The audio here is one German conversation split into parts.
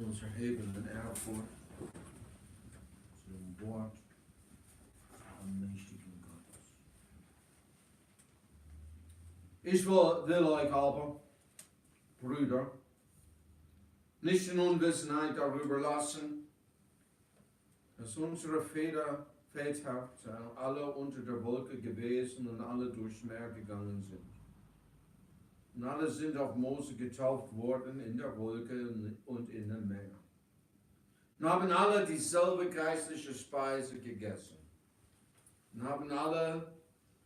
uns erheben den Ehre vor zum Wort am mächtigen Gottes. Ich will euch aber, Brüder, nicht in Unwissenheit darüber lassen, dass unsere Väter alle unter der Wolke gewesen und alle durchs Meer gegangen sind. Und alle sind auf Mose getauft worden in der Wolke und in dem Meer. Und haben alle dieselbe geistliche Speise gegessen. Und haben alle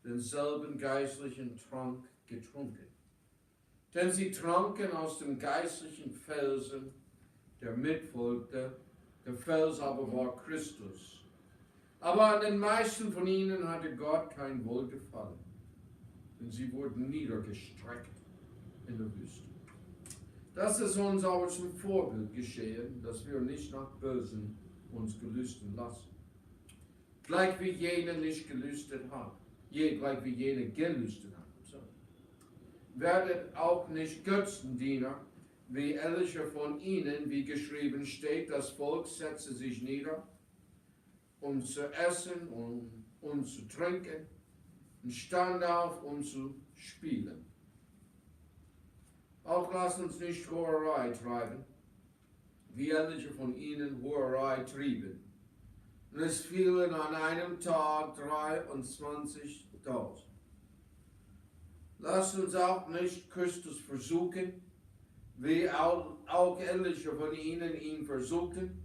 denselben geistlichen Trank getrunken. Denn sie tranken aus dem geistlichen Felsen, der mitfolgte. Der Fels aber war Christus. Aber an den meisten von ihnen hatte Gott kein Wohlgefallen, denn sie wurden niedergestreckt in der Wüste. Das ist uns aber zum Vorbild geschehen, dass wir nicht nach Bösen uns gelüsten lassen. Gleich wie jene nicht gelüstet haben. Gleich wie jene gelüstet haben. So. Werdet auch nicht Götzendiener, wie etliche von ihnen, wie geschrieben steht, das Volk setze sich nieder, um zu essen und zu trinken, und stand auf, um zu spielen. Auch lasst uns nicht Hurerei treiben, wie etliche von ihnen Hurerei trieben. Und es fielen an einem Tag 23.000. Lasst uns auch nicht Christus versuchen, wie auch etliche von ihnen ihn versuchten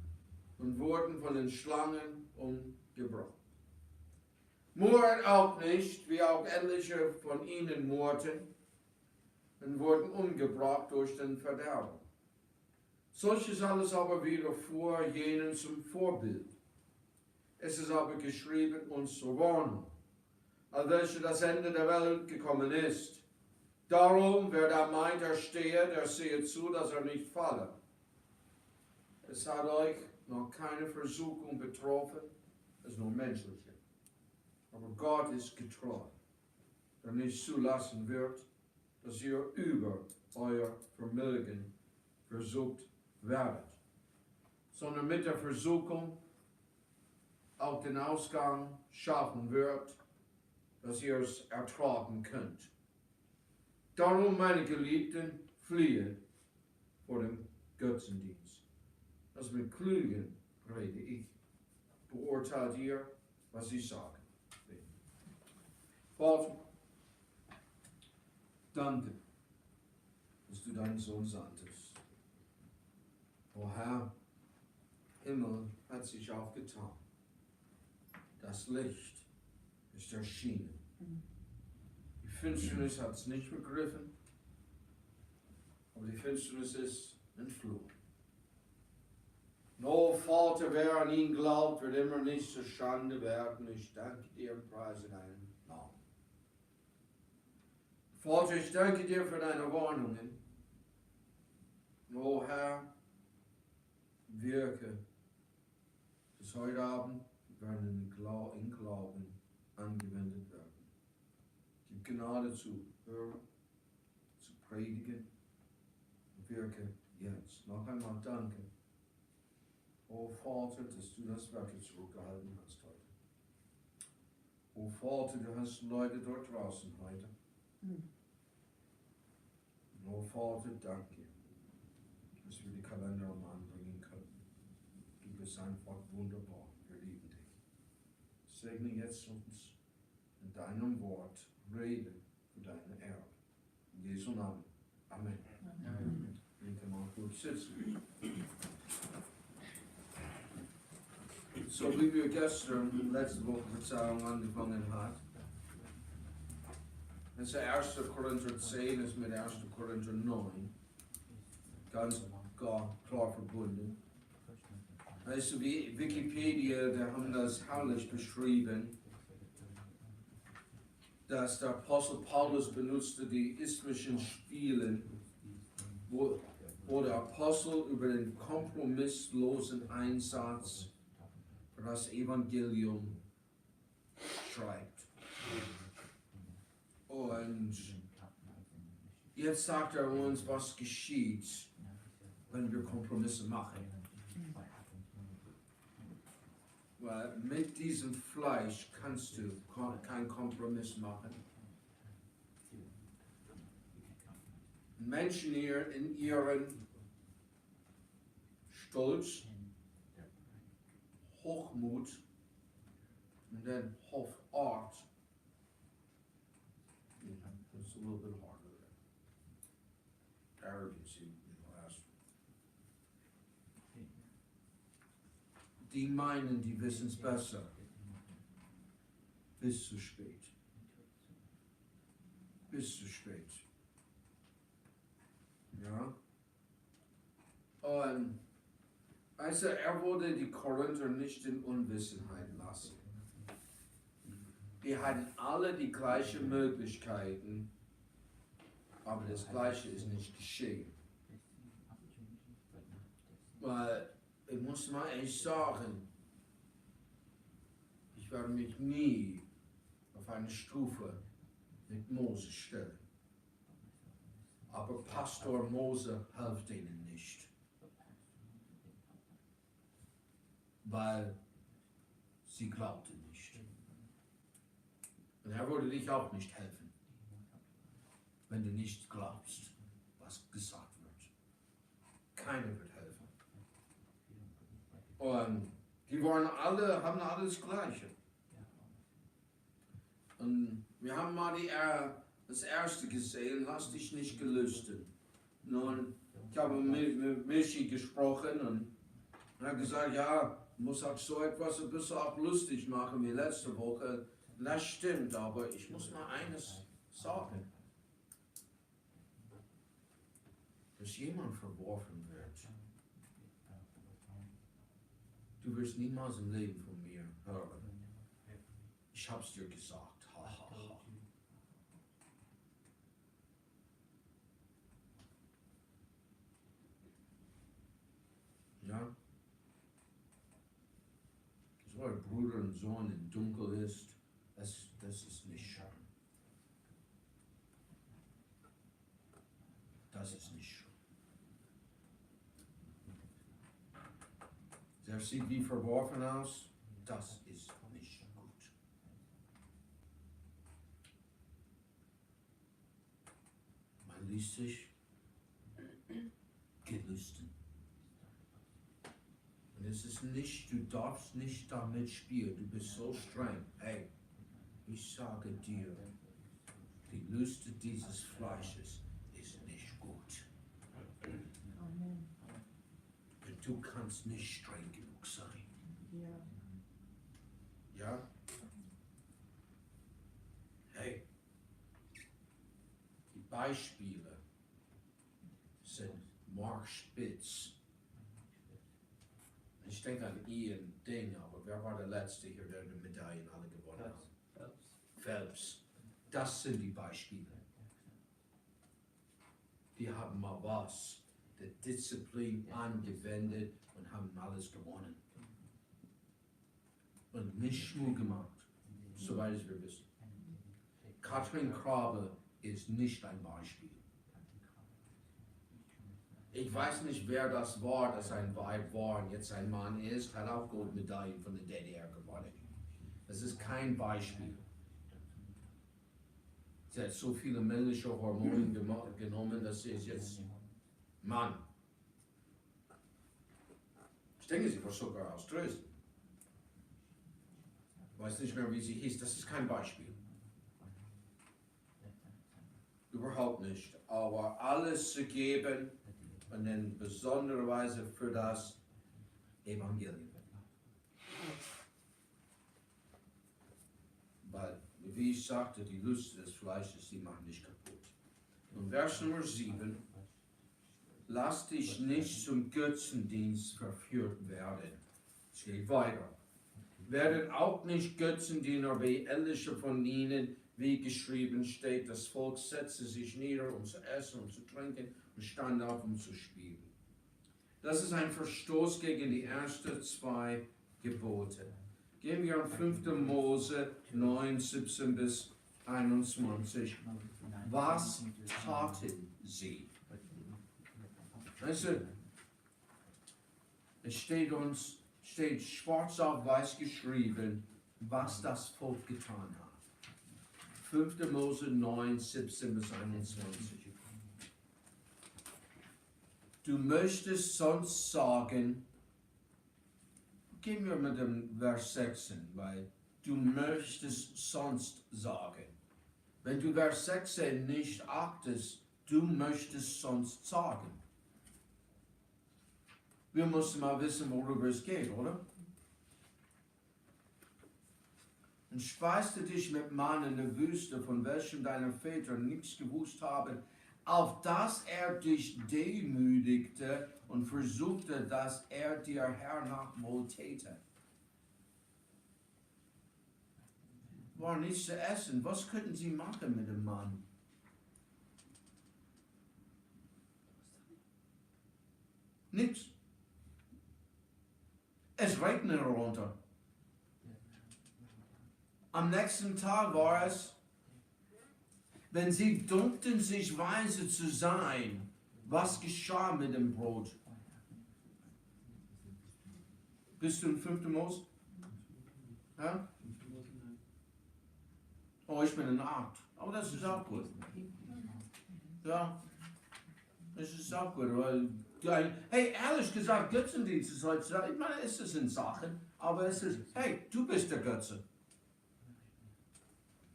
und wurden von den Schlangen umgebracht. Murrt auch nicht, wie auch etliche von ihnen murrten und wurden umgebracht durch den Verderber. Solches alles aber widerfuhr jenen zum Vorbild. Es ist aber geschrieben uns zur Warnung, als welche das Ende der Welt gekommen ist. Darum, wer da meint, er stehe, der sehe zu, dass er nicht falle. Es hat euch noch keine Versuchung betroffen, es ist nur menschliche. Aber Gott ist getreu, der nicht zulassen wird, dass ihr über euer Vermögen versucht werdet, sondern mit der Versuchung auch den Ausgang schaffen wird, dass ihr es ertragen könnt. Darum, meine Geliebten, fliehe vor dem Götzendienst. Das mit Klügen rede ich. Beurteilt ihr, was ich sage. Vater, danke, dass du deinen Sohn sandtest. O Herr, Himmel hat sich aufgetan. Das Licht ist erschienen. Die Finsternis hat es nicht begriffen, aber die Finsternis ist entflohen. O Vater, wer an ihn glaubt, wird immer nicht zur Schande werden. Ich danke dir und preise deinen Namen. Vater, ich danke dir für deine Warnungen. O Herr, wirke, dass heute Abend werden in Glauben angewendet werden. Gib Gnade zu hören, zu predigen, wirke jetzt. Noch einmal danke, o Vater, dass du das Werk zurückgehalten hast heute. O Vater, du hast Leute dort draußen heute. O Vater, danke, dass wir die Kalender anbringen können. Du bist einfach wunderbar. Wir lieben dich. Segne jetzt uns in deinem Wort. Rede für deine Ehre. In Jesu Namen. Amen. Amen. Wir können mal kurz sitzen. So wie wir gestern, letzte Woche Verzeihung angefangen haben, das ist 1. Korinther 10, ist mit 1. Korinther 9. Ganz klar verbunden. Weißt du, wie Wikipedia, die haben das herrlich beschrieben, dass der Apostel Paulus benutzte die isthmischen Spiele, wo der Apostel über den kompromisslosen Einsatz für das Evangelium schreibt. Und jetzt sagt er uns, was geschieht, wenn wir Kompromisse machen. Weil mit diesem Fleisch kannst du keinen Kompromiss machen. Menschen hier in ihren Stolz, Hochmut und dann Hoffart. It's a little bit harder. Arrogancy in the last one. Die meinen, die wissen es besser. Bis zu spät. Bis zu spät. Ja. Und also wurde die Korinther nicht in Unwissenheit lassen. Die hatten alle die gleichen Möglichkeiten, aber das Gleiche ist nicht geschehen. Weil, ich muss mal ehrlich sagen, ich werde mich nie auf eine Stufe mit Mose stellen. Aber Pastor Mose hilft ihnen nicht. Weil sie glaubten nicht. Und er würde dich auch nicht helfen, wenn du nicht glaubst, was gesagt wird. Keiner wird helfen. Und die waren alle, haben alle das Gleiche. Und wir haben mal das erste gesehen, lass dich nicht gelüsten. Nun, ich habe mit Michi gesprochen und er hat gesagt, ja, du musst auch so etwas ein bisschen auch lustig machen wie letzte Woche. Das stimmt, aber ich muss mal eines sagen. Dass jemand verworfen wird. Du wirst niemals im Leben von mir hören. Ich hab's dir gesagt. Ha, ha, ha. Ja? So ein Bruder und Sohn im Dunkel ist, das ist nicht schön. Das ist nicht schön. Der sieht wie verworfen aus, das ist nicht gut. Man liest sich gelüsten. Und es ist nicht, du darfst nicht damit spielen, du bist so streng. Hey, ich sage dir, die Lüste dieses Fleisches ist nicht gut. Amen. Und du kannst nicht streng genug sein. Ja. Ja? Hey, die Beispiele sind markspitz. Ich denke an Ian Ding, aber wer war der Letzte hier, der die Medaillen alle gewonnen hat? Phelps. Das sind die Beispiele. Die haben mal was der Disziplin angewendet und haben alles gewonnen. Und nicht Schmuck gemacht, soweit es wir wissen. Katrin Krabe ist nicht ein Beispiel. Ich weiß nicht, wer das war, das ein Weib war und jetzt ein Mann ist, hat auch Goldmedaillen von der DDR gewonnen. Das ist kein Beispiel. Sie hat so viele männliche Hormone genommen, dass sie ist jetzt Mann. Ich denke, sie war sogar aus Dresden. Ich weiß nicht mehr, wie sie hieß. Das ist kein Beispiel. Überhaupt nicht. Aber alles zu geben und in besonderer Weise für das Evangelium. Weil, wie ich sagte, die Lust des Fleisches, die macht nicht kaputt. Und Vers Nummer 7. Lass dich nicht zum Götzendienst verführt werden. Es geht weiter. Werden auch nicht Götzendiener wie etliche von ihnen, wie geschrieben steht, das Volk setzte sich nieder, um zu essen und zu trinken und stand auf, um zu spielen. Das ist ein Verstoß gegen die ersten 2 Gebote. Gehen wir an 5. Mose 9, 17 bis 21. Was taten sie? Also, Es steht schwarz auf weiß geschrieben, was das Volk getan hat. 5. Mose 9, 17 bis 21. Du möchtest sonst sagen, gehen wir mit dem Vers 16, weil du möchtest sonst sagen. Wenn du Vers 16 nicht achtest, du möchtest sonst sagen. Wir müssen mal wissen, worüber es geht, oder? Und speiste dich mit Mann in der Wüste, von welchem deine Väter nichts gewusst haben, auf dass er dich demütigte und versuchte, dass er dir hernach wohl täte. War nichts zu essen. Was könnten sie machen mit dem Mann? Nichts. Es regnete runter. Am nächsten Tag war es, wenn sie dunkten sich weise zu sein, was geschah mit dem Brot? Bist du in 5. Mose? Ja? Oh, ich bin in 8. Aber das ist auch gut. Ja, das ist auch gut, weil, hey, ehrlich gesagt, Götzendienst ist heutzutage, ich meine, es ist in Sachen, aber es ist, hey, du bist der Götze.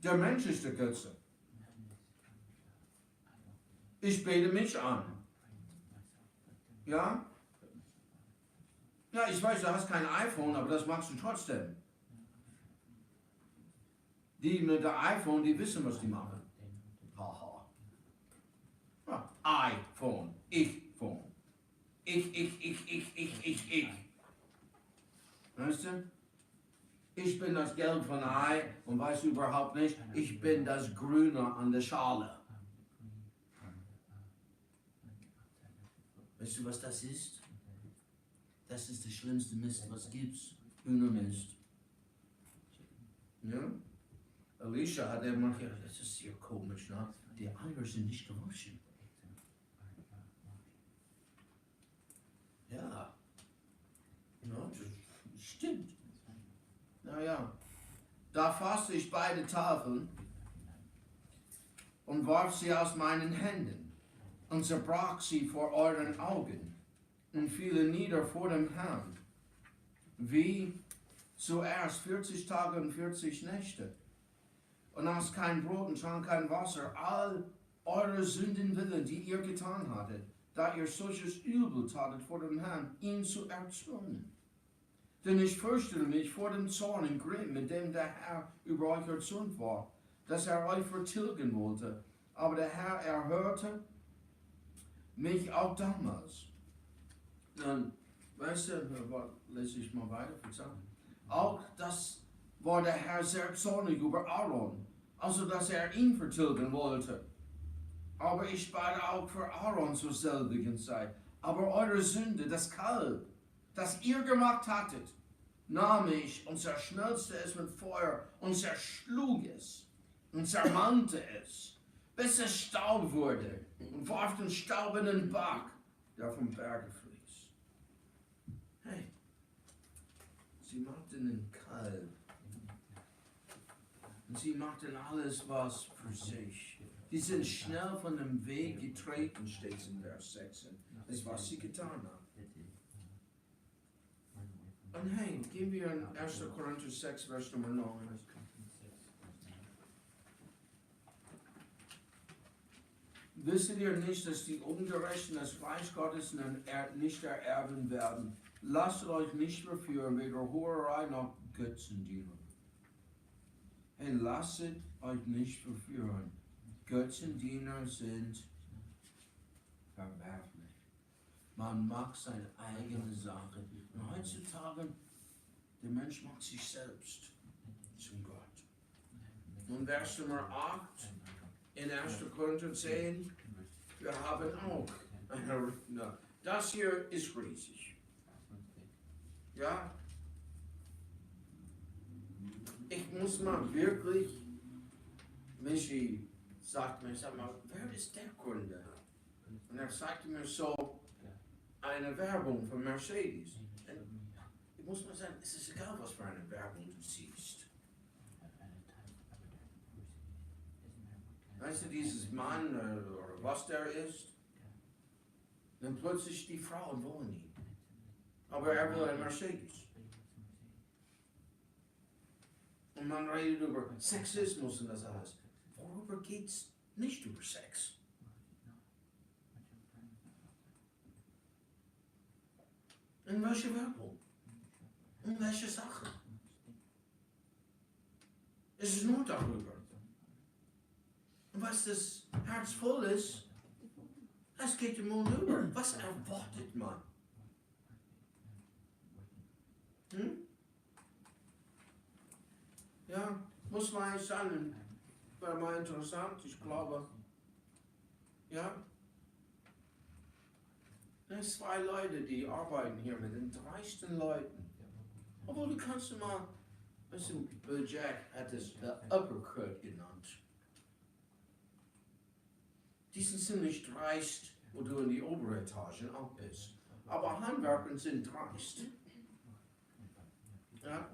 Der Mensch ist der Götze. Ich bete mich an. Ja? Ja, ich weiß, du hast kein iPhone, aber das machst du trotzdem. Die mit der iPhone, die wissen, was die machen. Haha. Ja, iPhone, Ich-Phone. Ich. Weißt du? Ich bin das Gelb von Ei und weiß überhaupt nicht, ich bin das Grüne an der Schale. Weißt du, was das ist? Das ist der schlimmste Mist, was gibt's. Hühnermist. Ja? Alicia hat immer gesagt, das ist sehr komisch, ne? Die Eier sind nicht gewaschen. Ja. Ja, das stimmt. Naja, da fasste ich beide Tafeln und warf sie aus meinen Händen und zerbrach sie vor euren Augen und fielen nieder vor dem Herrn, wie zuerst 40 Tage und 40 Nächte. Und aß kein Brot und trank kein Wasser, all eure Sünden willen, die ihr getan hattet, da ihr solches Übel tatet vor dem Herrn, ihn zu erzürnen. Denn ich fürchtete mich vor dem Zorn und Grimm, mit dem der Herr über euch erzürnt war, dass er euch vertilgen wollte. Aber der Herr erhörte mich auch damals. Dann, weißt du, lese ich mal weiter, verzeihen. Auch das war der Herr sehr zornig über Aaron, also dass er ihn vertilgen wollte. Aber ich bat auch für Aaron zur selbigen Zeit. Aber eure Sünde, das Kalb, das ihr gemacht hattet, nahm ich und zerschmelzte es mit Feuer und zerschlug es und zermalmte es, bis es Staub wurde und warf den Staub in den Bach, der vom Berge fließt. Hey, sie machten den Kalb und sie machten alles was für sich. Die sind schnell von dem Weg getreten, steht es in Vers 16. Das ist, was sie getan haben. Und hey, gehen wir in 1. Korinther 6, Vers Nummer 9. Wisst ihr nicht, dass die Ungerechten das Reich Gottes nicht ererben werden? Lasst euch nicht verführen, weder Hurerei noch Götzendiener. Hey, lasst euch nicht verführen. Götzendiener sind verwerflich. Man mag seine eigene Sache. Und heutzutage, der Mensch macht sich selbst zum Gott. Und Vers Nummer 8 in 1. Korinther 10, wir haben auch das hier ist riesig. Ja? Ich muss mal wirklich, Michi sagt mir, sag mal, wer ist der Kunde? Und er sagte mir so, eine Werbung von Mercedes. muss man sagen, es ist egal, was für eine Werbung du siehst. Weißt du, dieses Mann oder was der ist, dann plötzlich die Frauen wollen ihn. Aber er will ein Mercedes. Und man redet über Sexismus und das alles. Worüber geht's? Nicht über Sex. In welche Werbung? In welche Sachen? Es ist nur darüber. Und was das Herz voll ist, es geht im Mund über. Was erwartet man? Ja, muss man sagen, wäre mal interessant, ich glaube. Ja. Es sind 2 Leute, die arbeiten hier mit den dreisten Leuten. Obwohl du kannst mal, weißt du, Jack hat es der Uppercut genannt. Die sind ziemlich dreist, wo du in die obere Etage auch bist. Aber Handwerker sind dreist. Ja.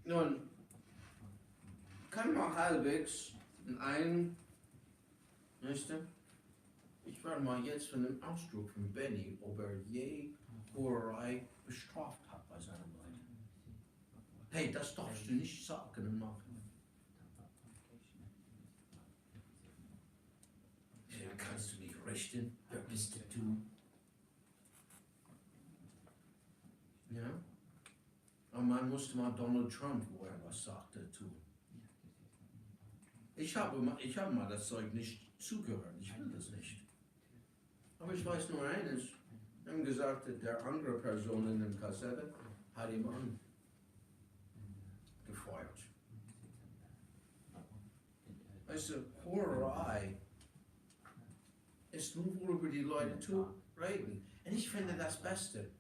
Nun, kann man halbwegs in einen, weißt du, ich werde mal jetzt von dem Ausdruck von Benny, ob er je Hurerei bestraft hat bei seinen Leuten. Hey, das darfst du nicht sagen und machen. Ja, kannst du mich richten? Wer bist du? Ja? Aber man musste mal Donald Trump, wo er was sagte, tun. Ich habe mal das Zeug nicht zugehört. Ich will das nicht. Aber ich weiß nur eines. Wir haben gesagt, der andere Person in der Kassette hat ihn angefeuert. Weißt du, Hurerei ist nur, worüber die Leute reden. Und ich finde das Beste.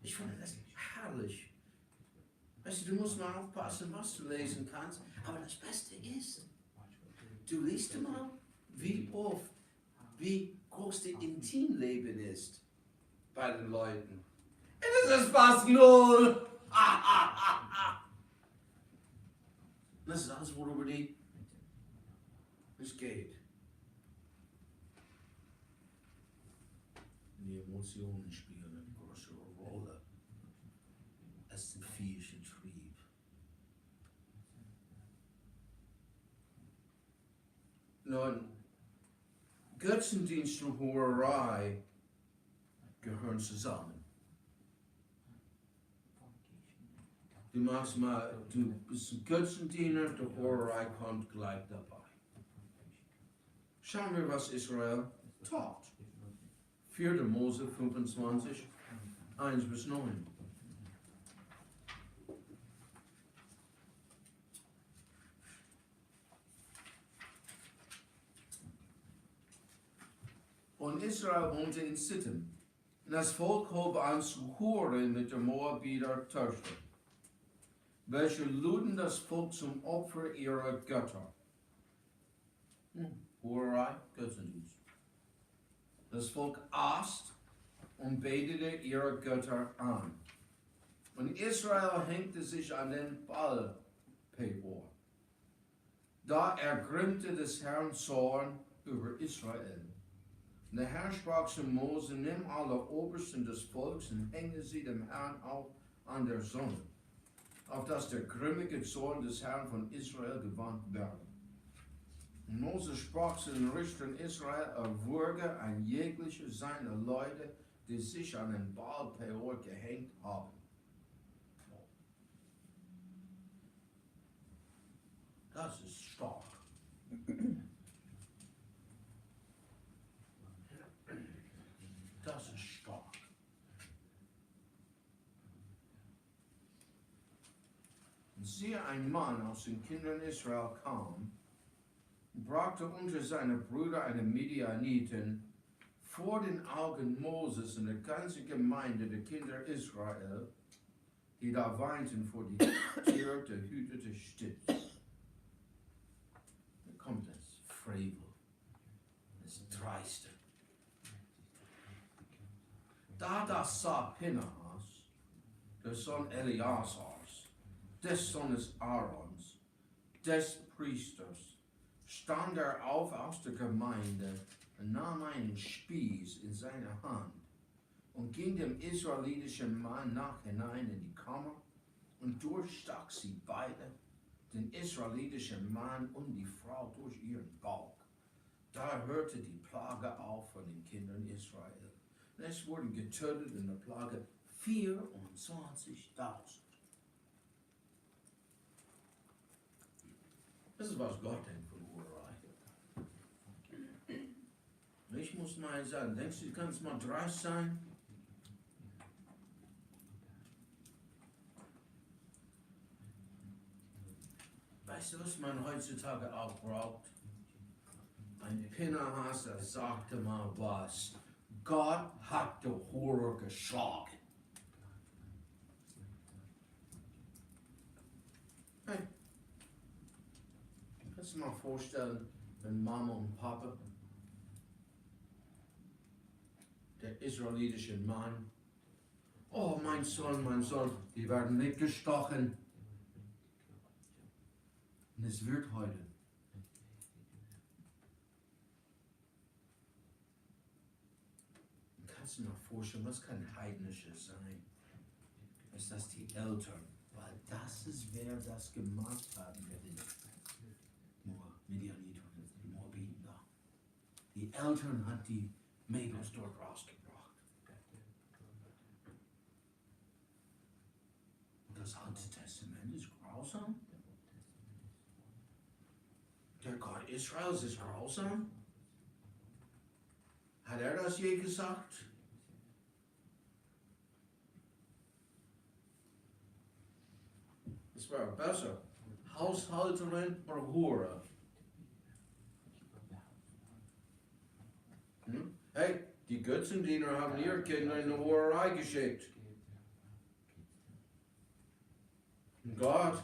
Ich finde das herrlich. Weißt du, du musst mal aufpassen, was du lesen kannst. Aber das Beste ist, du liest mal, wie oft, wie groß das Intimleben ist bei den Leuten. Und es ist fast 0. Das ist alles, worüber es geht. Die Emotionen spielen eine größere Rolle als der physische Trieb. Nun, Götzendienst und Hurerei gehören zusammen. Du bist ein Götzendiener, der Hurerei kommt gleich dabei. Schauen wir, was Israel tat. 4. Mose 25, 1-9. Und Israel wohnte in Sitten. Und das Volk hob an zu huren mit der Moabiter Töchter, welche luden das Volk zum Opfer ihrer Götter. Hurerei, Götzendienst. Das Volk aß und betete ihre Götter an. Und Israel hängte sich an den Baal-Peor. Da ergrimmte des Herrn Zorn über Israel. Und der Herr sprach zu Mose: Nimm alle Obersten des Volks und hänge sie dem Herrn auf an der Sonne, auf dass der grimmige Zorn des Herrn von Israel gewandt werde. Und Mose sprach zu den Richtern Israel: Erwürge ein jeglicher seiner Leute, die sich an den Baal-Peor gehängt haben. Das ist stark. Das ist stark. Und siehe, ein Mann aus den Kindern Israel kam und brachte unter seine Brüder eine Midianitin vor den Augen Moses und der ganzen Gemeinde der Kinder Israel, die da weinten vor die Tür der Hüter Stifts. Da kommt das Frevel, das Dreiste. Da das sah Pinehas, der Sohn Eleazars, des Sohnes Aarons, des Priesters, stand er auf aus der Gemeinde und nahm einen Spieß in seine Hand und ging dem israelitischen Mann nach hinein in die Kammer und durchstach sie beide, den israelitischen Mann und die Frau durch ihren Bauch. Da hörte die Plage auf von den Kindern Israel. Und es wurden getötet in der Plage 24.000. Das ist, was Gott denkt von Hurerei. Ich muss mal sagen, denkst du, du kannst mal dreist sein? Weißt du, was man heutzutage auch braucht? Ein Pinnerhass, der sagte mal was. Gott hat die Hure geschlagen. Hey, kannst du dir mal vorstellen, wenn Mama und Papa, der israelitische Mann, oh mein Sohn, die werden weggestochen. Und es wird heute. Kannst du dir mal vorstellen, was kann heidnisches sein? Ist das die Eltern? Weil das ist, wer das gemacht hat mit den Midianiter, die Moabiten da. Die Eltern hat die Mädels dort rausgebracht. Und das Alte Testament ist grausam. Der Gott Israels ist grausam. Hat er das je gesagt? Es wäre besser. Haushalterin oder Hure? Hey, die Götzendiener haben ihre Kinder in eine Hurerei geschickt. Und Gott,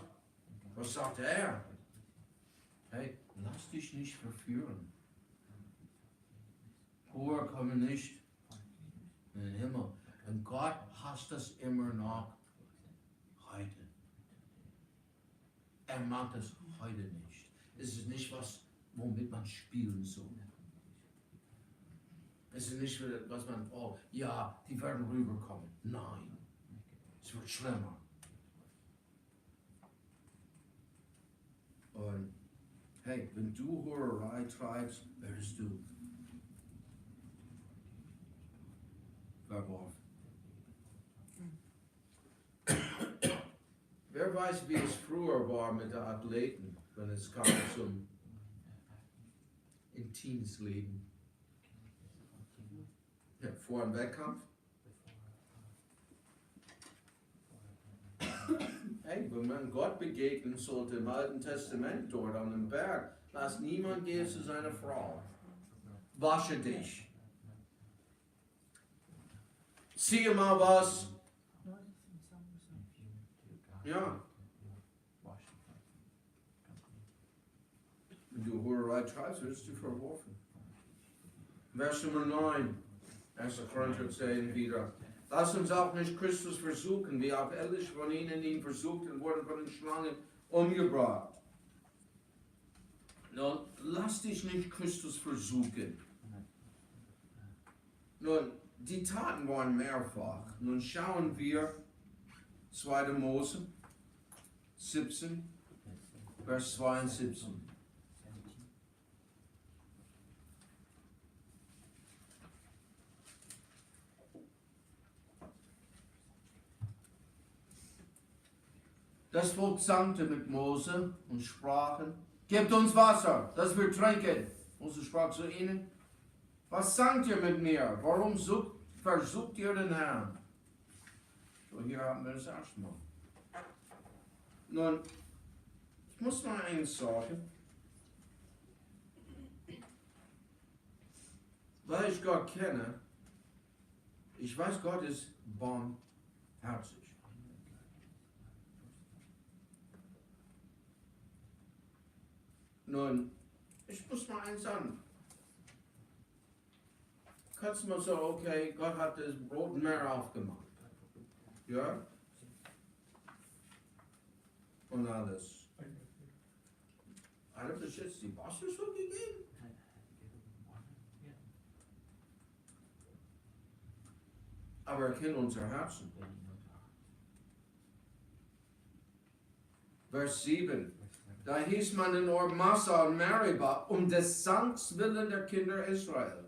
was sagt er? Hey, lass dich nicht verführen. Hure kommen nicht in den Himmel. Und Gott hasst das immer noch heute. Er mag das heute nicht. Es ist nicht was, womit man spielen soll. Es ist nicht, was man, oh ja, die werden rüberkommen. Nein, es wird schlimmer. Und hey, wenn du Hurerei treibst, wirst du verworfen. Wer weiß, wie es früher war mit den Athleten, wenn es kam zum intimes Leben. Ja, vor dem Wettkampf. Hey, wenn man Gott begegnen sollte im Alten Testament dort an dem Berg, lass niemand gehen zu seiner Frau. Wasche dich. Ziehe mal was. Ja. Wenn du Hurerei treibst, wirst du verworfen. Vers Nummer 9. 1. Korinther 10 wieder. Lass uns auch nicht Christus versuchen, wie auch etliche von ihnen ihn versucht und wurden von den Schlangen umgebracht. Nun, lass dich nicht Christus versuchen. Nun, die Taten waren mehrfach. Nun schauen wir 2. Mose 17, Vers 72. Das Volk zankte mit Mose und sprachen, gebt uns Wasser, dass wir trinken. Mose sprach zu ihnen, was zankt ihr mit mir? Warum versucht ihr den Herrn? So, hier haben wir das erste Mal. Nun, ich muss mal eins sagen. Weil ich Gott kenne, ich weiß, Gott ist barmherzig. Nun, ich muss mal eins sagen. Kannst du mal so, okay, Gott hat das Rote Meer aufgemacht. Ja? und alles. Hat er bis jetzt die Wasser so gegeben? Aber er kennt unser Herzen. Vers 7. Da hieß man in Ort Massa und Meribah des Sanks willen der Kinder Israel,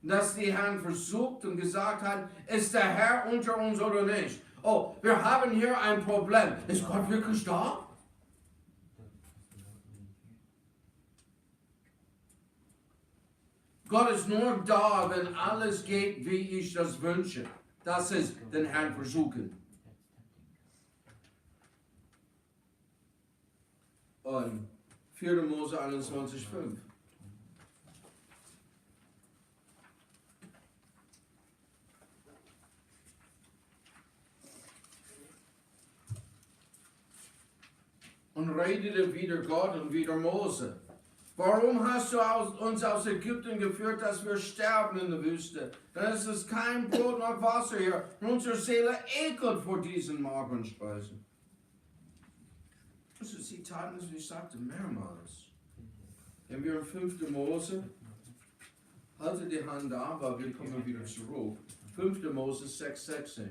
dass die Herren versucht und gesagt hat, ist der Herr unter uns oder nicht? Oh, wir haben hier ein Problem. Ist Gott wirklich da? Gott ist nur da, wenn alles geht, wie ich das wünsche. Das ist den Herrn versuchen. Und 4. Mose 21,5. Und redete wieder Gott und wieder Mose. Warum hast du uns aus Ägypten geführt, dass wir sterben in der Wüste? Dann ist es kein Brot noch Wasser hier. Und unsere Seele ekelt vor diesen mageren Speisen. Also sie taten es, wie ich sagte, mehrmals. Wenn wir in 5. Mose, halte die Hand da, aber wir kommen wieder zurück. 5. Mose 6,16.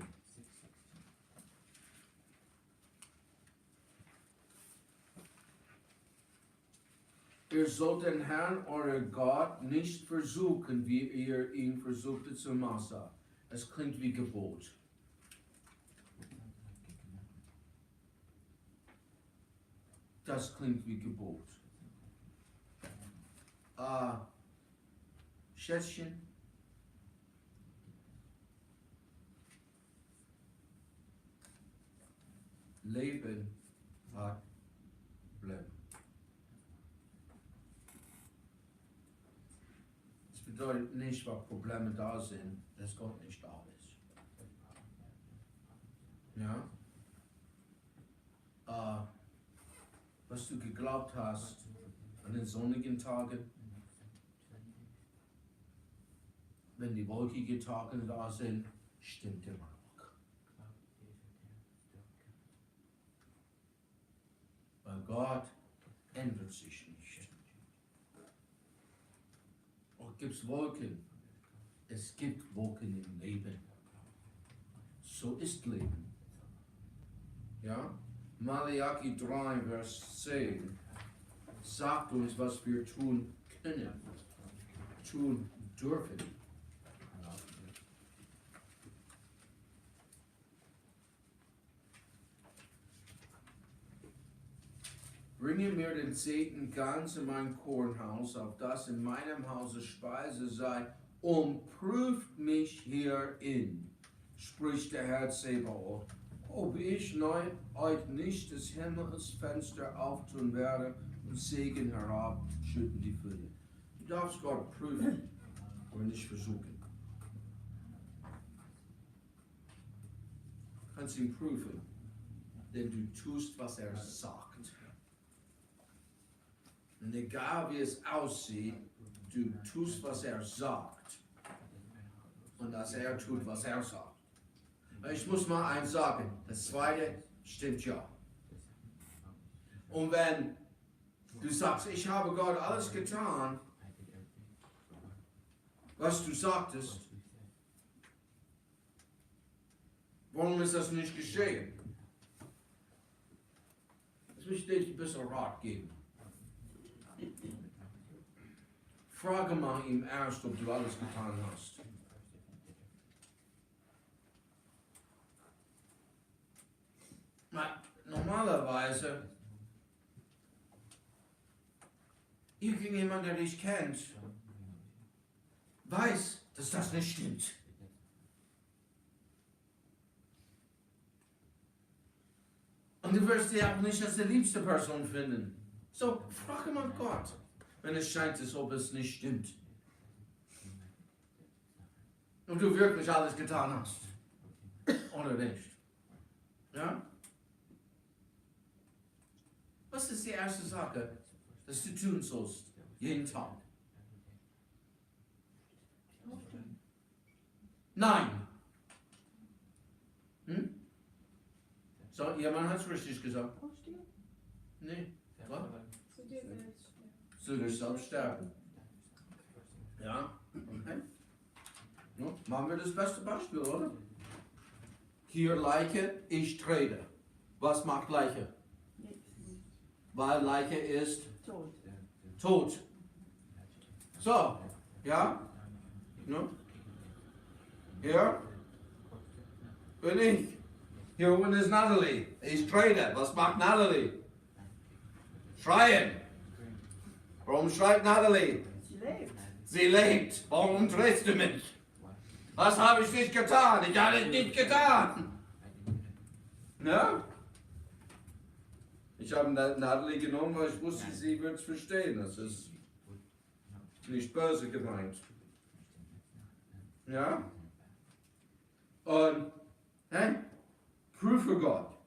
Ihr sollt den Herrn, euren Gott, nicht versuchen, wie ihr ihn versuchtet zu Massa. Es klingt wie Gebot. Das klingt wie Gebot. Schätzchen. Leben hat Probleme. Das bedeutet nicht, weil Probleme da sind, dass Gott nicht da ist. Ja? Was du geglaubt hast an den sonnigen Tagen, wenn die wolkigen Tage da sind, stimmt immer noch. Weil Gott ändert sich nicht. Auch gibt es Wolken. Es gibt Wolken im Leben. So ist Leben. Ja? Malachi 3, Vers 10 sagt uns, was wir tun können, tun dürfen. Bringe mir den Zehnten ganz in mein Kornhaus, auf das in meinem Hause Speise sei, und prüft mich hierin, spricht der Herr Zebaoth, ob ich euch nicht des Himmels Fenster auftun werde und Segen herabschütten die Fülle. Du darfst Gott prüfen und nicht versuchen. Du kannst ihn prüfen, denn du tust, was er sagt. Und egal wie es aussieht, du tust, was er sagt. Und dass er tut, was er sagt. Ich muss mal eins sagen, das zweite stimmt ja. Und wenn du sagst, ich habe Gott alles getan, was du sagtest, warum ist das nicht geschehen? Jetzt will ich dir ein bisschen Rat geben. Frage mal ihm erst, ob du alles getan hast. Normalerweise, irgendjemand, der dich kennt, weiß, dass das nicht stimmt. Und du wirst dich auch nicht als die liebste Person finden. So, frage mal Gott, wenn es scheint, als ob es nicht stimmt. Und du wirklich alles getan hast. Oder nicht. Ja? Was ist die erste Sache, dass du tun sollst, jeden Tag? Nein. So, jemand hat es richtig gesagt. Oh, stimmt. Nee, was? Zu dir selbst. Zu dir selbst sterben. Ja, okay. Ja, machen wir das beste Beispiel, oder? Hier Leiche, ich trete. Was macht Leiche? Nichts. Weil Leiche ist Tot. tot. So, ja? Ne? Hier bin ich. Hier oben ist Natalie. Ich trete. Was macht Natalie? Schreien. Warum schreit Natalie? Sie lebt. Sie lebt. Warum trittst du mich? Was habe ich nicht getan? Ich habe es nicht getan. Ne? Ich habe Natalie genommen, weil ich wusste, sie wird es verstehen. Das ist nicht böse gemeint. Ja? Und, hey, prüfe Gott.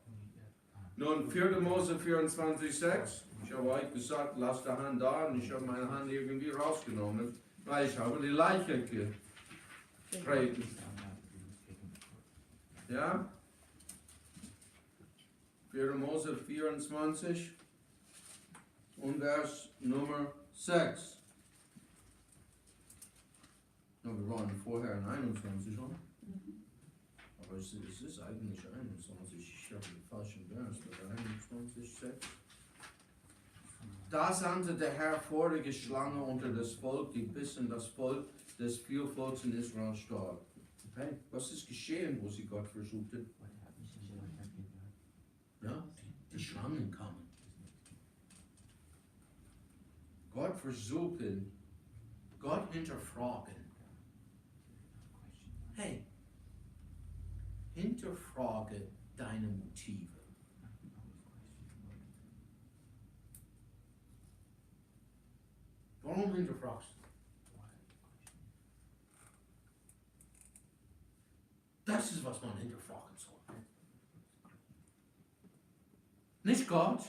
Nun, 4. Mose 24,6. Ich habe euch gesagt, lasst die Hand da, und ich habe meine Hand irgendwie rausgenommen, weil ich habe die Leiche getreten. Ja? 4. Mose 24 und Vers Nummer 6. Ja, wir waren vorher in 21, oder? Aber es ist eigentlich 21. Ich habe den falschen Vers, aber 21, 6. Da sandte der Herr feurige Schlange unter das Volk, die bissen das Volk des Vielvolks in Israel starb. Okay? Was ist geschehen, wo sie Gott versuchten? Ja, die Schlangen kamen. Gott versuchen, Gott hinterfragen. Hey, hinterfrage deine Motive. Warum hinterfragst du? Das ist, was man hinterfragen soll. Nicht Gott.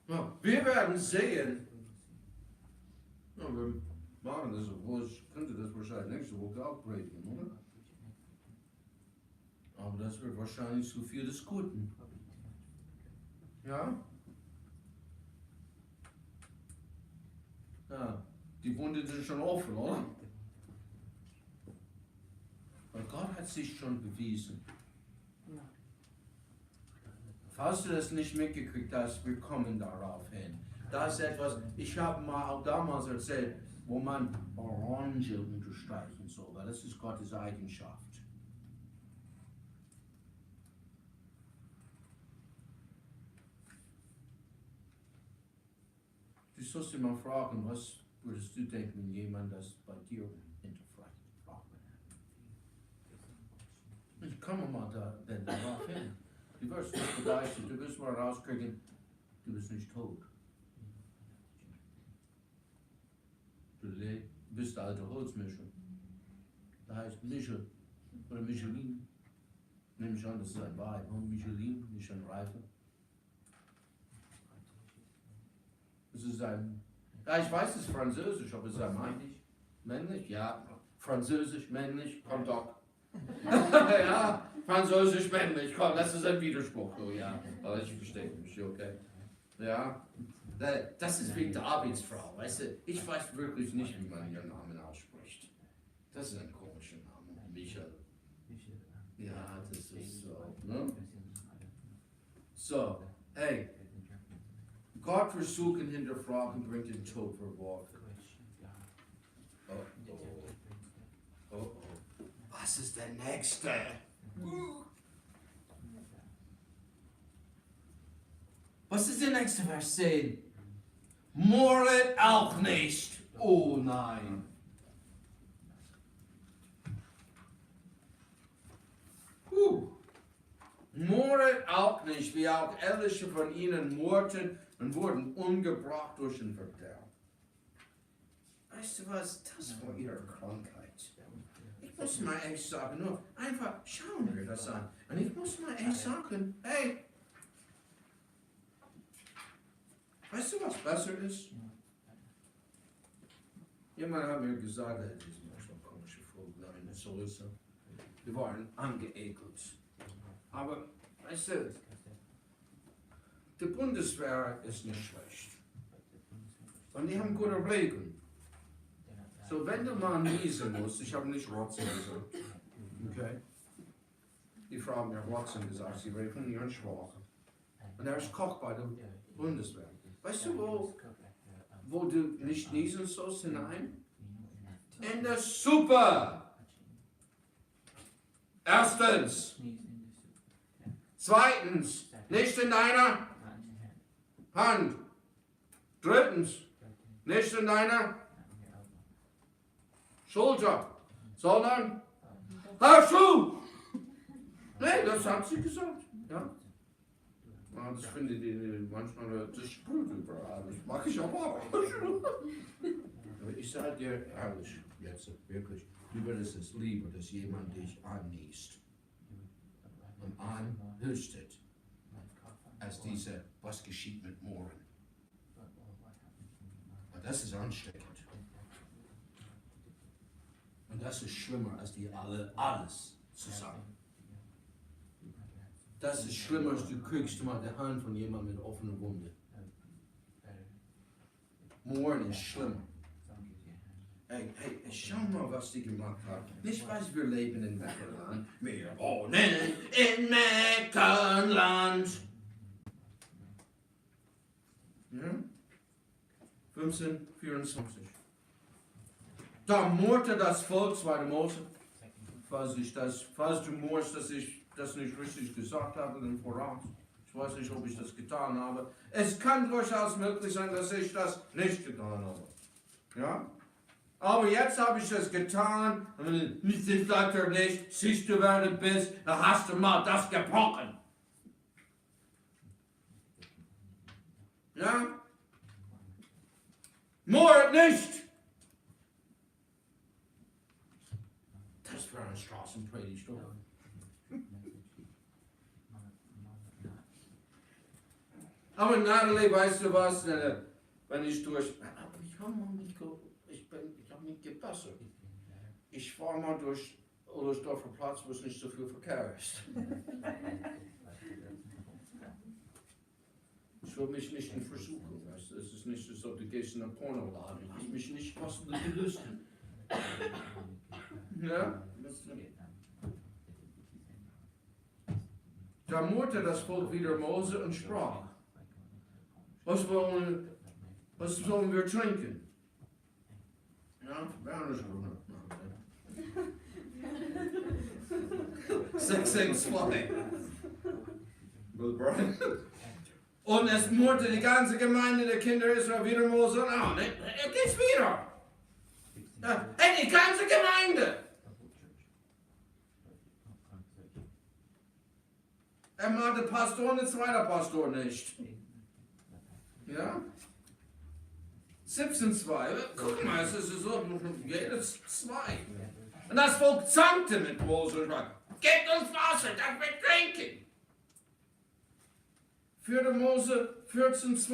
Ja, wir werden sehen. Ja, wir machen das, obwohl ich könnte das wahrscheinlich nächste Woche auch predigen, oder? Aber das wird wahrscheinlich zu viel des Guten. Ja? Ja, die Wunde ist schon offen, oder? Und Gott hat sich schon bewiesen. Ja. Falls du das nicht mitgekriegt hast, wir kommen darauf hin. Das ist etwas, ich habe mal auch damals erzählt, wo man Orange unterstreichen soll, weil das ist Gottes Eigenschaft. Du sollst dir mal fragen, was würdest du denken, wenn jemand das bei dir hinterfragt? Ich komme mal darauf hin. Du wirst nicht begeistert, du wirst mal rauskriegen, du bist nicht tot. Du bist der alte Holzmischer. Da heißt Michel oder Michelin. Nehme ich an, das ist ein Weib. Und Michelin, nicht ein Reifer. Es ist ein, ja, ich weiß, es ist Französisch, aber es ist ein männlich. Männlich? Ja. Französisch, männlich, kommt doch. Ja, Französisch, männlich, komm, das ist ein Widerspruch, oh ja. Aber ich verstehe mich, okay. Ja, das ist wegen der Arbeitsfrau, weißt du. Ich weiß wirklich nicht, wie man ihren Namen ausspricht. Das ist ein komischer Name, Michel. Ja, das ist so, ne? So, hey. Gott versuchen hinterfragen bringt den Tod verworfen. Oh, oh. Oh, oh. Was ist der nächste? Was ist der nächste Vers 10? Mordet auch nicht. Oh nein. Mordet auch nicht, wie auch etliche von ihnen murrten und wurden umgebracht durch den Verderb. Weißt du was? Das war ihre Krankheit. Ich muss mal echt sagen, nur einfach schauen wir das an. Und ich muss mal echt sagen, hey, weißt du, was besser ist? Jemand hat mir gesagt, das ist manchmal komische Vogel, nein, so ist er. Wir waren angeekelt. Aber, weißt du, die Bundeswehr ist nicht schlecht. Und die haben gute Regeln. So, wenn du mal niesen musst, ich habe nicht Rotzen gesagt. Okay? Die Frau hat mir Rotzen gesagt, sie reden ihren Schwach. Und er ist Koch bei der Bundeswehr. Weißt du, wo du nicht niesen sollst hinein? In der Suppe! Erstens. Zweitens, nicht in deiner Hand. Drittens, nicht in deiner Schulter, sondern Hausschuh! Nee, das hat sie gesagt. Ja. Ja, das finde ich manchmal, das sprüht überall. Das mag ich aber auch. Aber ich sage dir ehrlich, jetzt wirklich, du würdest es lieber, dass jemand dich anniest und anhüstet, als diese, was geschieht mit Mohren. Und das ist ansteckend. Und das ist schlimmer als die alle, alles zusammen. Das ist schlimmer, als du kriegst mal die Hand von jemandem mit offener Wunde. Mohren ist schlimmer. Hey, schau mal, was die gemacht haben. Nicht, weil wir leben in Meckerland. Wir wohnen in Meckerland. Ja? 1524. Da murrte das Volk, 2. Mose. Falls du murrst, dass ich das nicht richtig gesagt habe, dann voraus. Ich weiß nicht, ob ich das getan habe. Es kann durchaus möglich sein, dass ich das nicht getan habe. Ja? Aber jetzt habe ich es getan. Und nicht sagt er nicht, siehst du, wer du bist, da hast du mal das gebrochen. Ja? Mord nicht! Das wäre eine Straßenpredigt, oder? Aber Natalie, weißt du was, wenn ich durch... Aber ich habe mich gebessert. Ich fahre mal durch Oberstdorfer Platz, wo es nicht so viel Verkehr ist. Ich will mich nicht in Versuchung, weißt du? Es ist nicht so, du gehst in einen Pornoladen. Ich will mich nicht kostenlos gelösten. Ja? Da murrte das Volk wieder Mose und sprach: Was sollen wir trinken? Ja, Werner ist gut. 662. Und es murrte die ganze Gemeinde der Kinder Israel wieder Mose und Aaron. Er geht's wieder. Hey, die ganze Gemeinde. Er macht den Pastor und den zweiten Pastor nicht. Ja? 17,2. Guck mal, es ist so, jedes 2. Und das Volk zankte mit Mose und sprach: Gebt uns Wasser, dass wir trinken. 4. Mose 14,2.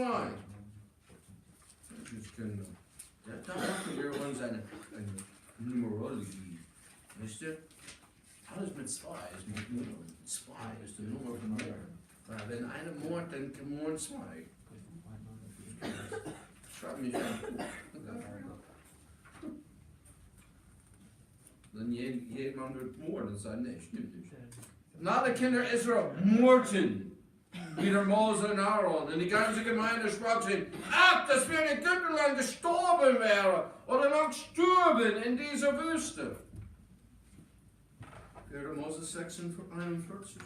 Ja, da machen wir uns eine Numerologie. Wisst ihr? Alles mit 2 ist mit Nummer. 2 ist die Nummer von mir. Wenn einer mord, dann mord 2. Schreib mich an. Wenn jemand wird morden, sei nicht. Und alle Kinder Israel murrten wieder Mose und Aaron. Und die ganze Gemeinde sprach zu ihm: Ach, dass wir in Ägypten lang gestorben wären oder noch stürben in dieser Wüste. 4. Mose 6,41.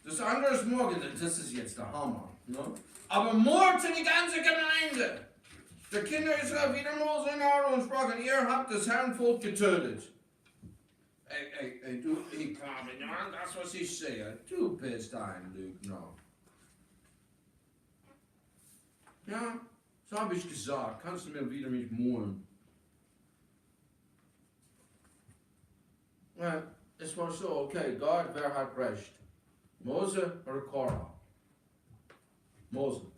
Das andere ist morgen, das ist jetzt der Hammer. Ne? Aber murrte die ganze Gemeinde. Die Kinder Israel wieder Mose und Aaron und sprachen: Ihr habt das Herrn Volk getötet. Ey, du, ich glaube nicht an das, was ich sehe. Du bist ein Lügner. Ja, so habe ich gesagt. Kannst du mir wieder mich murren? Ja, es war so, okay, Gott, wer hat recht? Mose oder Korah? Mose.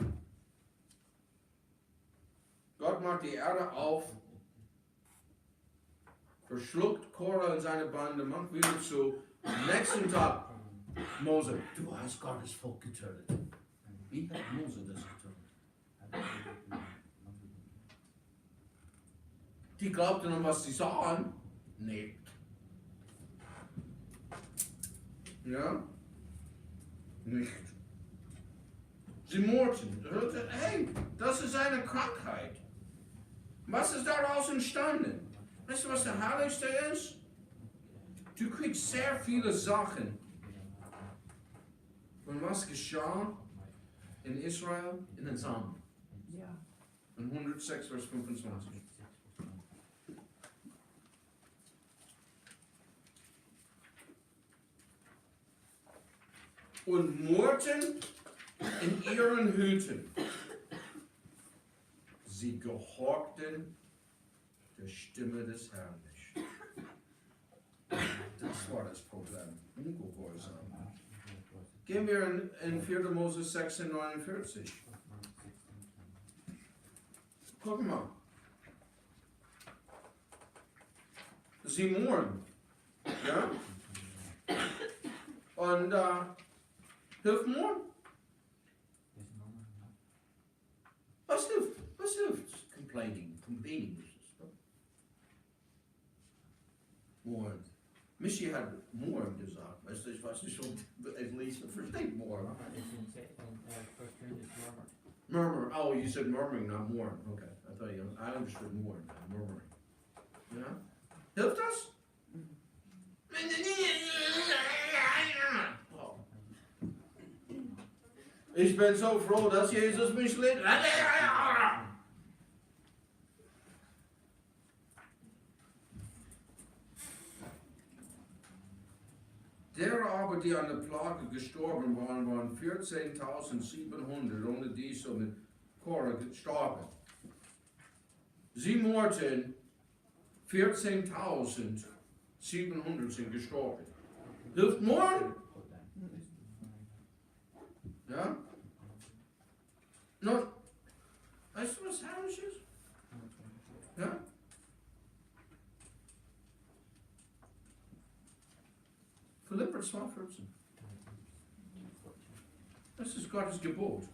Gott macht die Erde auf verschluckt Korah und seine Bande, macht wieder zu. Am nächsten Tag, Mose, du hast Gottes Volk getötet. Wie hat Mose das getötet? Die glaubten an, was sie sahen. Nee. Ja? Nicht. Sie murrten. Hey, das ist eine Krankheit. Was ist daraus entstanden? Weißt du, was der Herrlichste ist? Du kriegst sehr viele Sachen. Und was geschah in Israel? In den Psalmen. Ja. In 106, Vers 25. Und murrten in ihren Hüten. Sie gehorchten der Stimme des Herrn nicht. Das war das Problem. Ungehorsam. Gehen wir in 4. Mose 16,49. Guck mal. Sie murren. Ja? Und hilft murren? Was hilft? Was hilft? Complaining. Complaining ist es. Murren. Michi hat murren gesagt. Weißt du, ich weiß nicht, ob Elise versteht murren. Murmur. Oh, you said murmuring, not murren. Okay. I understood murren. Murmuring. Ja? Hilft das? Oh. Ich bin so froh, dass Jesus mich liebt. Der aber, die an der Plage gestorben waren, waren 14.700, ohne die so mit Korah gestorben. Sie murrten, 14.700 sind gestorben. Hilft murren? Ja? Nun, weißt du, was herrlich ist? Ja? Philipper 2,14. Das ist Gottes Gebot.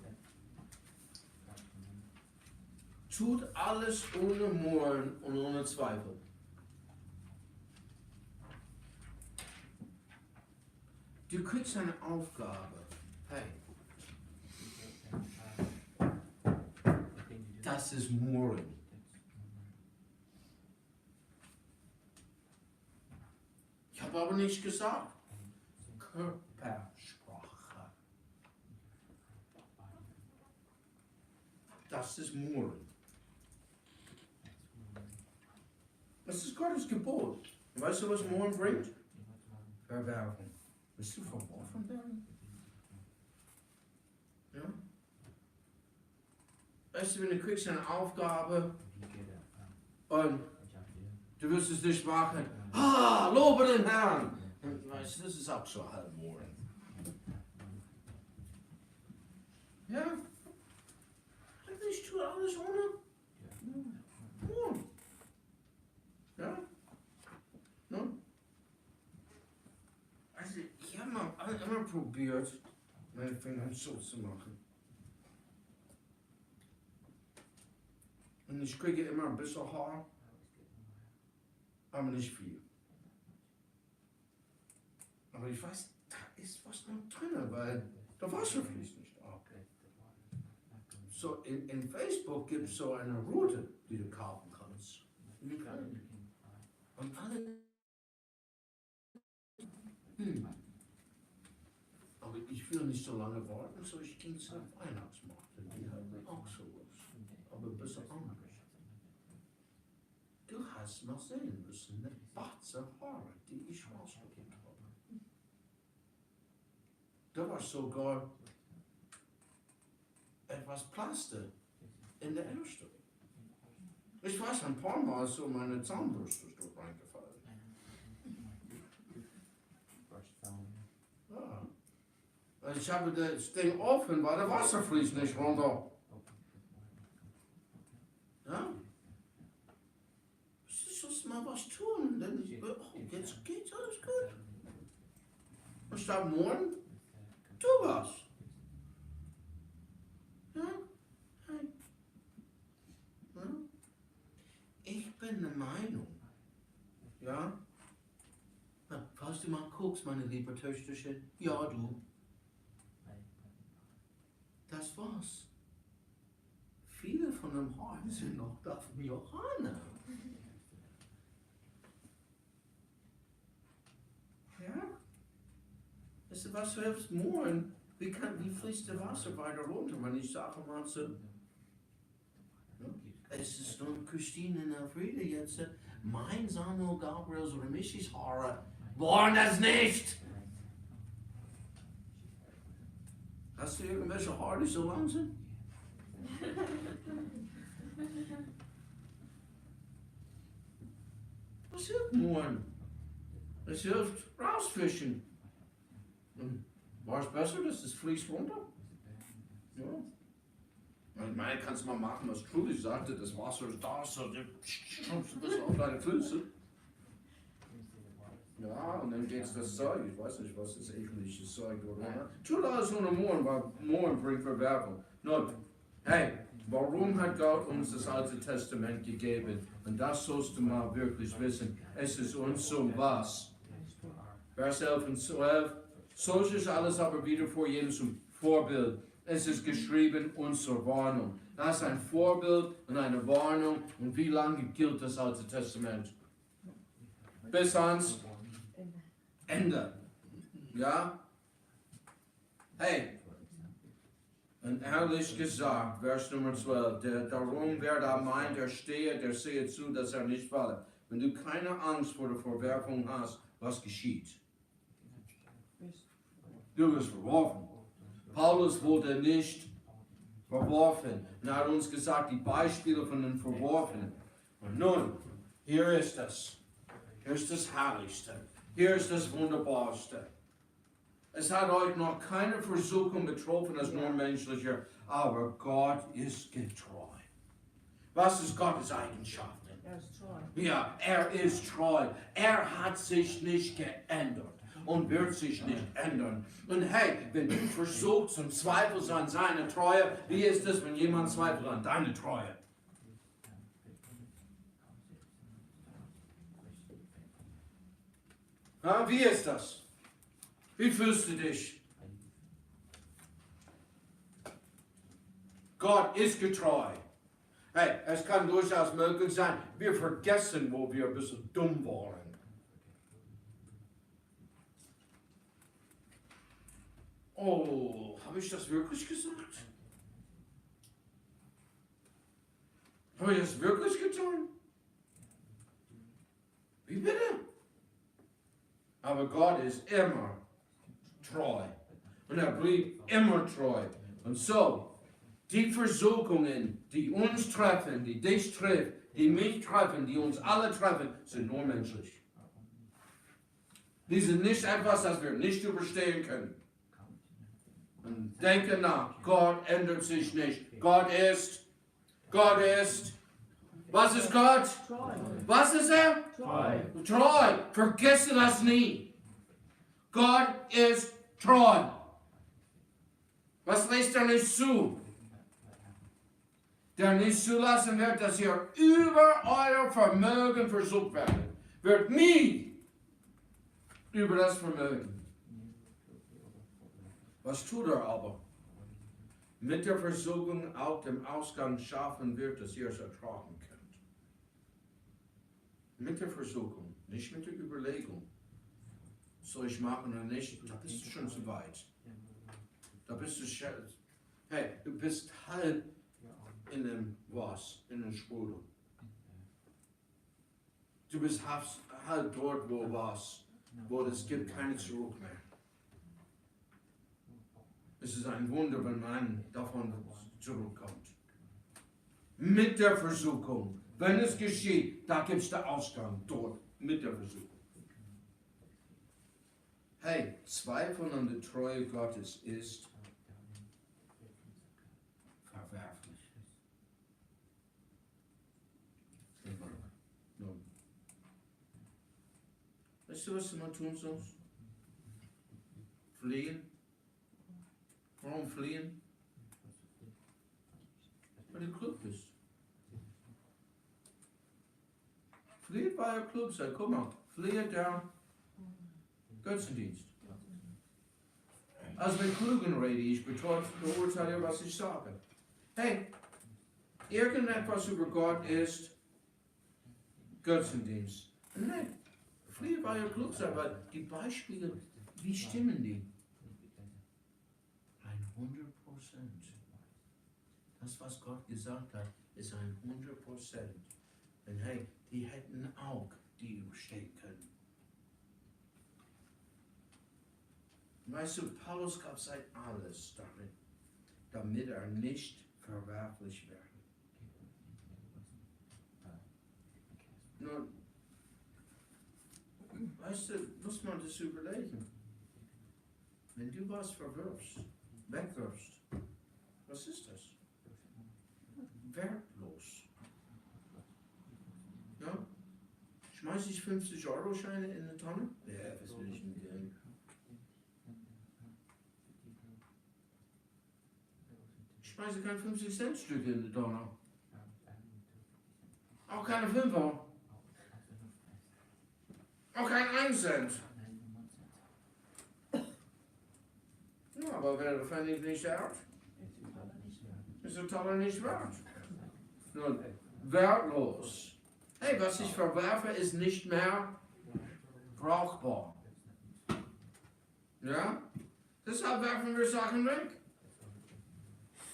Tut alles ohne Murren und ohne Zweifel. Du kriegst eine Aufgabe. Hey. Das ist Murren. Ich habe aber nicht gesagt. Körpersprache. Das ist Murren. Das ist Gottes Gebot. Und weißt du, was Murren bringt? Verwerfung. Bist du verworfen werden? Ja? Weißt du, wenn du kriegst eine Aufgabe und du wirst es nicht machen, lobe den Herrn. Weißt du, das ist auch so halb Murren. Ja? Ich tue alles ohne Murren. Ja? Nun? Also, ich habe mal immer probiert, meine Finger so zu machen. Und ich kriege immer ein bisschen Haar, aber nicht viel. Aber ich weiß, da ist was noch drin, weil der Wasser fließt nicht ab. So, in Facebook gibt es so eine Route, die du kaufen kannst. Und alle. Aber ich will nicht so lange warten, so ich ging zur Weihnachtsmarkt. Die haben auch sowas. Aber ein bisschen anders. Du hast mal sehen müssen, eine Batze Haare, die ich rausgekriegt habe. Da war sogar etwas Plaste in der ersten. Ich weiß, ein paar Mal so meine Zahnbürste ist dort reingefallen. Ja. Ich habe das Ding offen, weil der Wasser fließt nicht runter. Ja? Ich muss mal was tun. geht's alles gut. Und statt morgen, du was. Ja? Hey. Ja? Ich bin der Meinung, ja? Na, falls du mal guckst, meine liebe Töchterchen, ja du, das war's. Viele von dem Haaren sind noch da von Johanna. Ja? Weißt du, was hilft morgen? Wie fließt das Wasser weiter runter, wenn ich sage mal so, ja? Es ist nur Christine und Elfriede jetzt, mein Samuel, Gabriels oder Michis Haare waren das nicht. Hast du irgendwelche Haare, die so lang sind? Was hilft morgen? Es hilft rausfischen. Und war es besser, dass es fließt runter? Ja. Ich meine, kannst du mal machen, was Trudy sagte, das Wasser ist da, so du bist auf deine Füße. Ja, und dann geht's das Zeug. Ich weiß nicht, was das eklige Zeug oder. Tut alles ohne Morgen, weil Morgen bringt Verwerfung. Nun, hey, warum hat Gott uns das Alte Testament gegeben? Und das sollst du mal wirklich wissen. Es ist uns zum was? Vers 11 und 12. Solches alles aber wieder vor jedem zum Vorbild. Es ist geschrieben uns zur Warnung. Das ist ein Vorbild und eine Warnung. Und wie lange gilt das Alte Testament? Bis ans Ende. Ja? Hey. Und ehrlich gesagt, Vers Nummer 12, darum wer da meint, er stehe, der sehe zu, dass er nicht falle. Wenn du keine Angst vor der Verwerfung hast, was geschieht? Du wirst verworfen. Paulus wurde nicht verworfen. Und er hat uns gesagt, die Beispiele von den Verworfenen. Und nun, hier ist das. Hier ist das Herrlichste. Hier ist das Wunderbarste. Es hat euch noch keine Versuchung betroffen als nur menschlicher, aber Gott ist getreu. Was ist Gottes Eigenschaft? Er ist treu. Ja, er ist treu. Er hat sich nicht geändert und wird sich nicht ändern. Und hey, wenn du versuchst und zweifelst an seine Treue, wie ist es, wenn jemand zweifelt an deine Treue? Ja, wie ist das? Wie fühlst du dich? Gott ist getreu. Hey, es kann durchaus möglich sein, wir vergessen, wo wir ein bisschen dumm waren. Oh, habe ich das wirklich gesagt? Habe ich das wirklich getan? Wie bitte? Aber Gott ist immer treu. Und er blieb immer treu. Und so, die Versuchungen, die uns treffen, die dich treffen, die mich treffen, die uns alle treffen, sind nur menschlich. Die sind nicht etwas, das wir nicht überstehen können. Und denke nach, Gott ändert sich nicht. Gott ist, was ist Gott? Treu. Was ist er? Treu. Treu. Vergesse das nie. Gott ist treu. Was lässt er nicht zu? Der nicht zulassen wird, dass ihr über euer Vermögen versucht werdet. Wird nie über das Vermögen. Was tut er aber? Mit der Versuchung auch dem Ausgang schaffen wird, dass ihr es ertragen könnt. Mit der Versuchung, nicht mit der Überlegung. Soll ich machen oder nicht? Da bist du schon zu weit. Da bist du schon. Hey, du bist halb in dem was? In dem Sprudel. Du bist halb dort, wo es gibt keine Zurück mehr. Es ist ein Wunder, wenn man davon zurückkommt. Mit der Versuchung. Wenn es geschieht, da gibt es den Ausgang. Dort. Mit der Versuchung. Hey, Zweifel an der Treue Gottes ist verwerflich. Nun, Weißt du, was du mal tun sollst? Fliehen. Warum fliehen? Weil du klug bist. Flieht bei der Club sein. Guck mal, flieht der Götzendienst. Als mit Klugen rede ich, beurteile, was ich sage. Hey, irgendetwas über Gott ist Götzendienst. Nein, flieht bei der Club sein, weil die Beispiele, wie stimmen die? 100%. Das, was Gott gesagt hat, ist 100%. Und hey, die hätten auch die überstehen können. Weißt du, Paulus gab seit alles darin, damit er nicht verwerflich werde. Nun, weißt du, muss man das überlegen. Wenn du was verwirfst, wegwirfst, was ist das? Wertlos. Ja? Schmeiß ich 50-Euro-Scheine in eine Tonne? Ja, was will ich denn gern? Ich schmeiße kein 50-Cent-Stück in eine Tonne. Auch keine 5er. Auch kein 1 Cent. Ja, aber wer der Pfennig nicht wert, ist der Taler nicht wert. Nun, wertlos. Hey, was ich verwerfe, ist nicht mehr brauchbar. Ja? Deshalb werfen wir Sachen weg.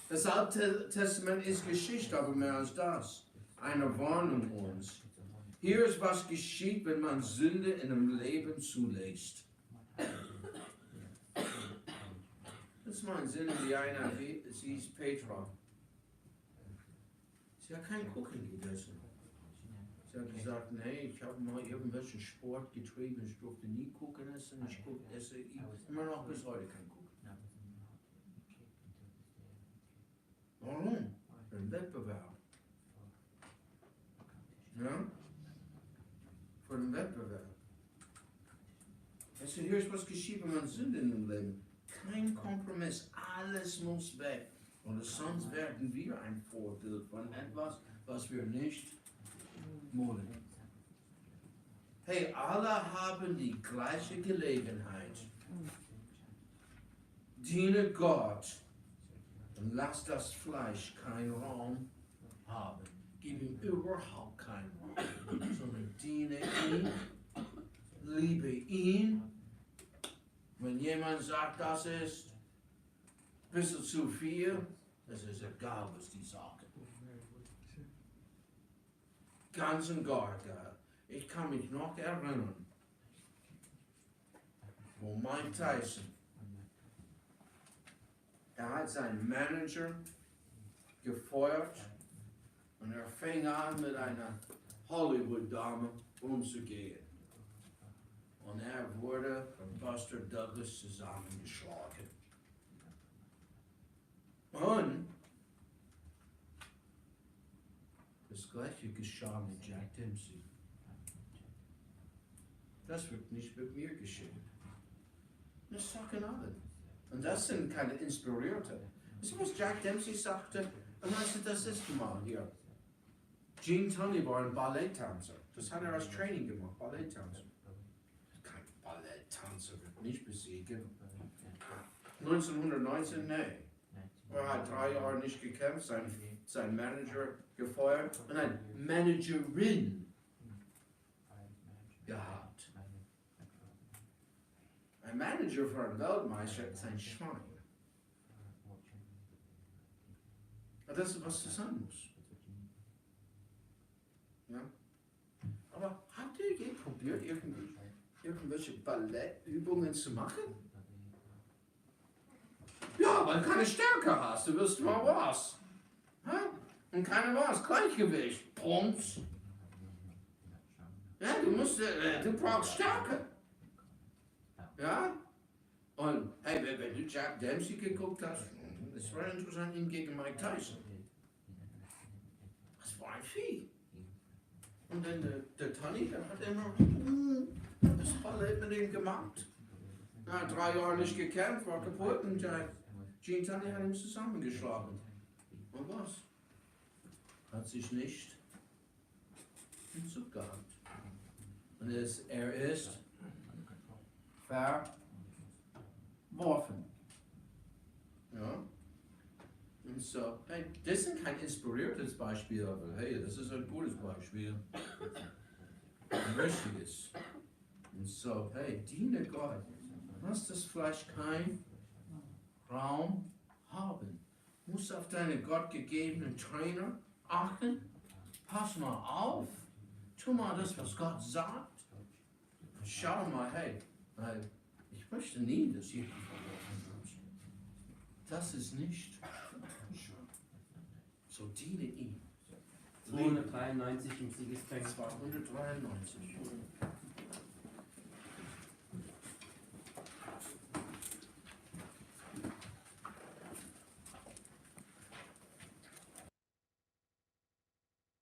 Das Alte Testament ist Geschichte, aber mehr als das. Eine Warnung uns. Hier ist, was geschieht, wenn man Sünde in einem Leben zulässt. Das ist mein Sinn, wie einer, sie ist Petra. Sie hat keinen Kuchen gegessen. Sie hat gesagt, nee, ich habe mal irgendwelchen Sport getrieben, ich durfte nie Kuchen essen, ich esse immer noch bis heute keinen Kuchen. Warum? Für den Wettbewerb. Ja? Für den Wettbewerb. Also hier ist, was geschieht, wenn man Sünde in dem Leben. Kein Kompromiss, alles muss weg. Und sonst werden wir ein Vorbild von etwas, was wir nicht wollen. Hey, alle haben die gleiche Gelegenheit. Diene Gott und lass das Fleisch keinen Raum haben. Gib ihm überhaupt keinen Raum, sondern diene ihn, liebe ihn. Wenn jemand sagt, das ist ein bisschen zu viel, es ist egal, was die sagen. Ganz und gar egal. Ich kann mich noch erinnern, wo Mike Tyson, er hat seinen Manager gefeuert und er fing an, mit einer Hollywood-Dame umzugehen. Und er wurde von Buster Douglas zusammengeschlagen. Und das gleiche geschah mit Jack Dempsey. Das wird nicht mit mir geschehen. Das sagen alle. Und das sind keine Inspirierte. Weißt du, was Jack Dempsey sagte? Und weißt du, das ist mal hier. Gene Tunney war ein Balletttänzer. Das hat er als Training gemacht, Balletttänzer. Kein Balletttänzer wird nicht besiegen. 1919, nee. Er hat 3 Jahre nicht gekämpft, sein Manager gefeuert und eine Managerin gehabt. Ein Manager für einen Weltmeister ist ein Schwein. Aber das ist, was du sagen musst. Ja? Aber habt ihr je probiert, irgendwelche Ballettübungen zu machen? Ja, weil du keine Stärke hast, du wirst mal was. Ja? Und keine was, Gleichgewicht, Pumps. Ja, du brauchst Stärke. Ja? Und hey, wenn du Jack Dempsey geguckt hast, das war interessant, ihn gegen Mike Tyson. Das war ein Vieh. Und dann der Tony, der hat immer Fußball hat mit ihm gemacht. Er hat 3 Jahre nicht gekämpft, war kaputt und Gene Tunney hat ihn zusammengeschlagen. Und was? Hat sich nicht in Zug gehabt. Und er ist verworfen. Ja? Und so, hey, das ist kein inspiriertes Beispiel, aber hey, das ist ein gutes Beispiel. Ein richtiges. Und so, hey, diene Gott. Lass das Fleisch keinen Raum haben. Musst auf deinen gottgegebenen Trainer achten. Pass mal auf. Tu mal das, was Gott sagt. Schau mal, hey, ich möchte nie, dass jemand verworfen wird. Das ist nicht schön. So diene ihm. 293 im Siegesfeld. 293.